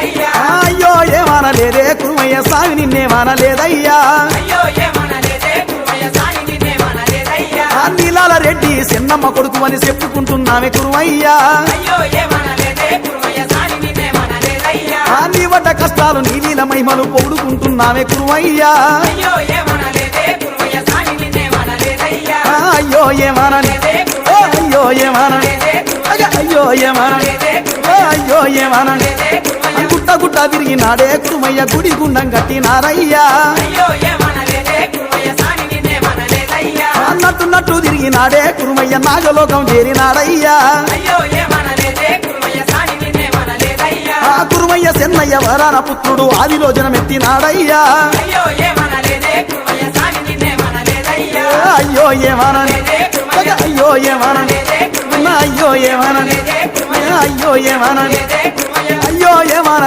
అయ్యో ఏమనలేదే కురుమయ్య స్వామి నిన్నేమనలేదయ్యా నీలాల రెడ్డి చిన్నమ్మ కొడుకు అని చెప్పుకుంటున్నామే కురుమయ్యా నీ వడ్డ కష్టాలు నీ నీల మహిమలు పొగుడుకుంటున్నామే కురుమయ్యా అయ్యో ఏమనలేదే అయ్యో ఏమనలేదే అయ్యో ఏమనలేదే అయ్యో ఏమనలేదే గుట్ట గుట్ట తిరిగినాడే కురుమయ్య గుడి గుండం కట్టినారయ్యా నట్టు తిరిగినాడే కురుమయ్య నాగలోకం చేరినాడయ్యా కురుమయ్య చెన్నయ్య వరాన పుత్రుడు ఆదిలో జనమెత్తినాడయ్యా అయ్యో ఏమనలేదే అయ్యో ఏమనలేదే అయ్యో ఏమనలేదే అయ్యో ఏమనలేదే అయ్యో ఏమన